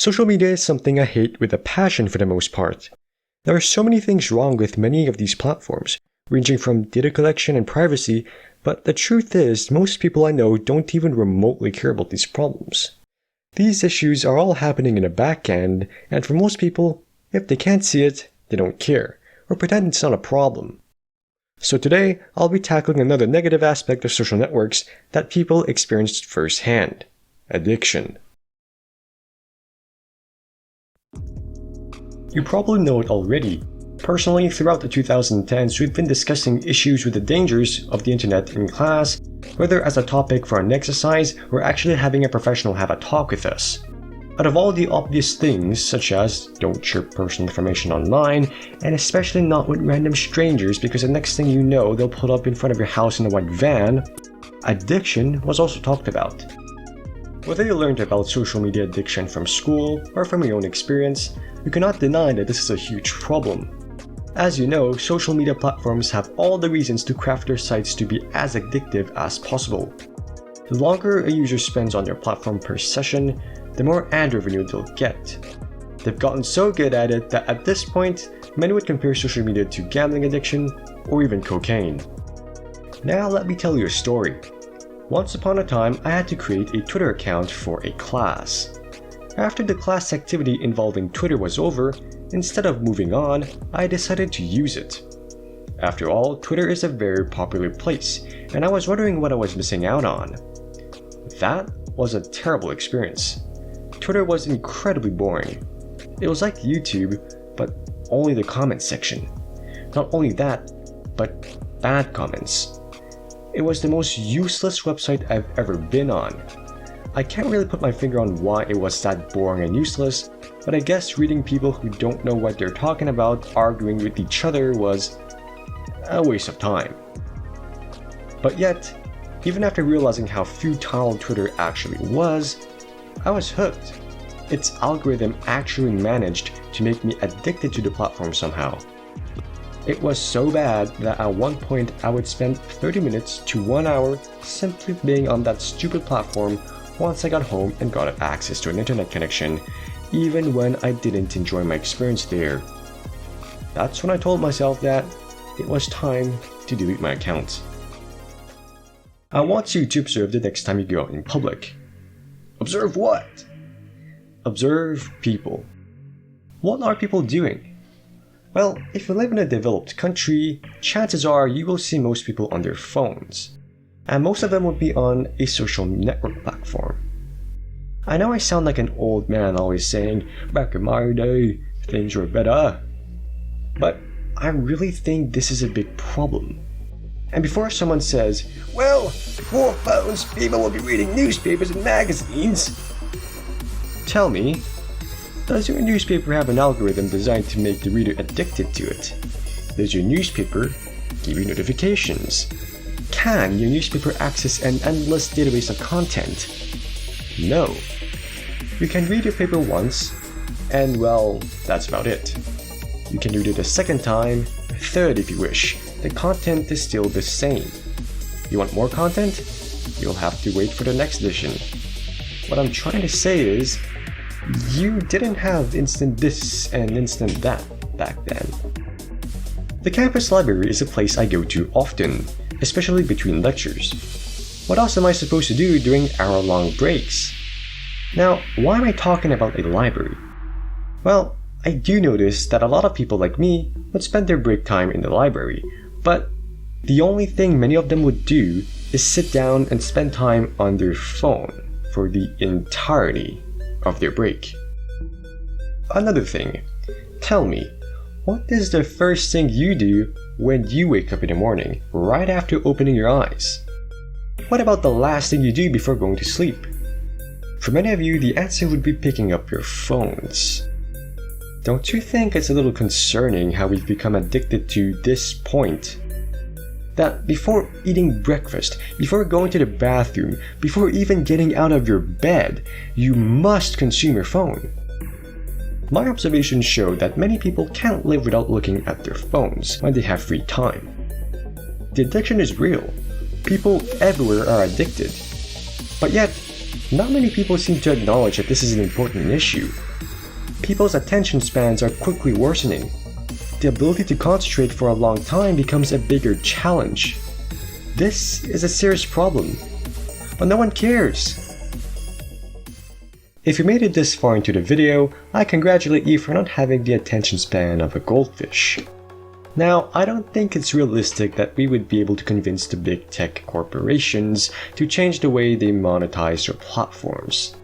Social media is something I hate with a passion for the most part. There are so many things wrong with many of these platforms, ranging from data collection and privacy, but the truth is most people I know don't even remotely care about these problems. These issues are all happening in the back end, and for most people, if they can't see it, they don't care, or pretend it's not a problem. So today, I'll be tackling another negative aspect of social networks that people experienced firsthand: addiction. You probably know it already. Personally, throughout the 2010s, we've been discussing issues with the dangers of the internet in class, whether as a topic for an exercise or actually having a professional have a talk with us. Out of all the obvious things, such as don't share personal information online, and especially not with random strangers because the next thing you know they'll pull up in front of your house in a white van, addiction was also talked about. Whether you learned about social media addiction from school or from your own experience, you cannot deny that this is a huge problem. As you know, social media platforms have all the reasons to craft their sites to be as addictive as possible. The longer a user spends on their platform per session, the more ad revenue they'll get. They've gotten so good at it that at this point, many would compare social media to gambling addiction or even cocaine. Now let me tell you a story. Once upon a time, I had to create a Twitter account for a class. After the class activity involving Twitter was over, instead of moving on, I decided to use it. After all, Twitter is a very popular place, and I was wondering what I was missing out on. That was a terrible experience. Twitter was incredibly boring. It was like YouTube, but only the comment section. Not only that, but bad comments. It was the most useless website I've ever been on. I can't really put my finger on why it was that boring and useless, but I guess reading people who don't know what they're talking about arguing with each other was a waste of time. But yet, even after realizing how futile Twitter actually was, I was hooked. Its algorithm actually managed to make me addicted to the platform somehow. It was so bad that at one point I would spend 30 minutes to 1 hour simply being on that stupid platform once I got home and got access to an internet connection, even when I didn't enjoy my experience there. That's when I told myself that it was time to delete my account. I want you to observe the next time you go out in public. Observe what? Observe people. What are people doing? Well, if you live in a developed country, chances are you will see most people on their phones. And most of them would be on a social network platform. I know I sound like an old man always saying, back in my day, things were better. But I really think this is a big problem. And before someone says, well, for phones, people will be reading newspapers and magazines, tell me, does your newspaper have an algorithm designed to make the reader addicted to it? Does your newspaper give you notifications? Can your newspaper access an endless database of content? No. You can read your paper once, and well, that's about it. You can read it a second time, a third if you wish. The content is still the same. You want more content? You'll have to wait for the next edition. What I'm trying to say is, you didn't have instant this and instant that back then. The campus library is a place I go to often, especially between lectures. What else am I supposed to do during hour-long breaks? Now, why am I talking about a library? Well, I do notice that a lot of people like me would spend their break time in the library, but the only thing many of them would do is sit down and spend time on their phone for the entirety of their break. Another thing, tell me, what is the first thing you do when you wake up in the morning, right after opening your eyes? What about the last thing you do before going to sleep? For many of you, the answer would be picking up your phones. Don't you think it's a little concerning how we've become addicted to this point? That before eating breakfast, before going to the bathroom, before even getting out of your bed, you must consume your phone. My observations show that many people can't live without looking at their phones when they have free time. The addiction is real. People everywhere are addicted. But yet, Not many people seem to acknowledge that this is an important issue. People's attention spans are quickly worsening. The ability to concentrate for a long time becomes a bigger challenge. This is a serious problem, but no one cares. If you made it this far into the video, I congratulate you for not having the attention span of a goldfish. Now, I don't think it's realistic that we would be able to convince the big tech corporations to change the way they monetize their platforms.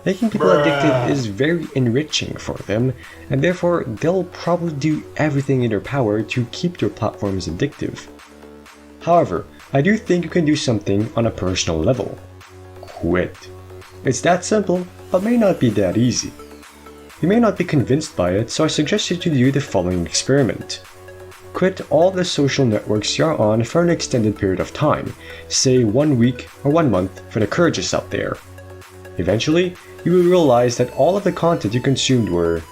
Making people addicted is very enriching for them, and therefore they'll probably do everything in their power to keep their platforms addictive. However, I do think you can do something on a personal level. Quit. It's that simple, but may not be that easy. You may not be convinced by it, so I suggest you to do the following experiment. Quit all the social networks you're on for an extended period of time, say 1 week or 1 month for the courageous out there. Eventually, you will realize that all of the content you consumed were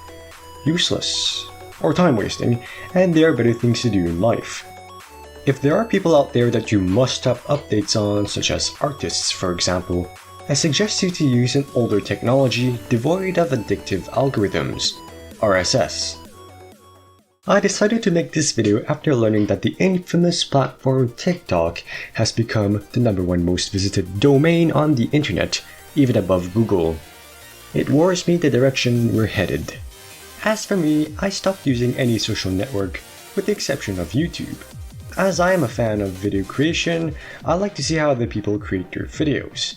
useless or time-wasting, and there are better things to do in life. If there are people out there that you must have updates on, such as artists for example, I suggest you to use an older technology devoid of addictive algorithms, RSS. I decided to make this video after learning that the infamous platform TikTok has become the #1 most visited domain on the internet, even above Google. It worries me the direction we're headed. As for me, I stopped using any social network, with the exception of YouTube. As I am a fan of video creation, I like to see how other people create their videos.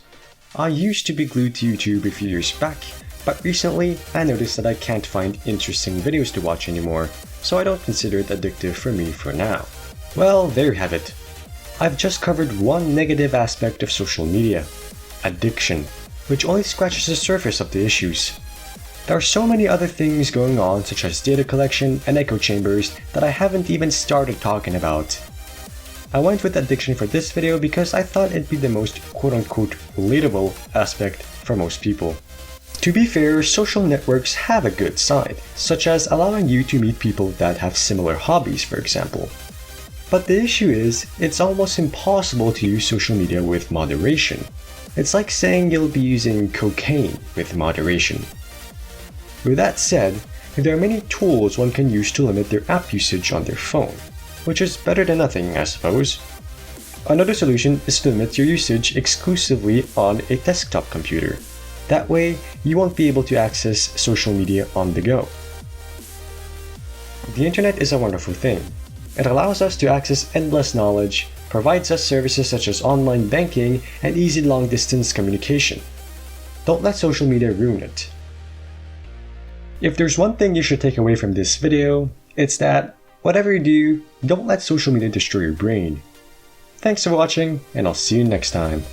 I used to be glued to YouTube a few years back, but recently I noticed that I can't find interesting videos to watch anymore, so I don't consider it addictive for me for now. Well, there you have it. I've just covered one negative aspect of social media: addiction, which only scratches the surface of the issues. There are so many other things going on, such as data collection and echo chambers, that I haven't even started talking about. I went with addiction for this video because I thought it'd be the most quote-unquote relatable aspect for most people. To be fair, social networks have a good side, such as allowing you to meet people that have similar hobbies, for example. But the issue is, it's almost impossible to use social media with moderation. It's like saying you'll be using cocaine with moderation. With that said, there are many tools one can use to limit their app usage on their phone, which is better than nothing, I suppose. Another solution is to limit your usage exclusively on a desktop computer. That way, you won't be able to access social media on the go. The internet is a wonderful thing. It allows us to access endless knowledge, provides us services such as online banking and easy long-distance communication. Don't let social media ruin it. If there's one thing you should take away from this video, it's that whatever you do, don't let social media destroy your brain. Thanks for watching, and I'll see you next time.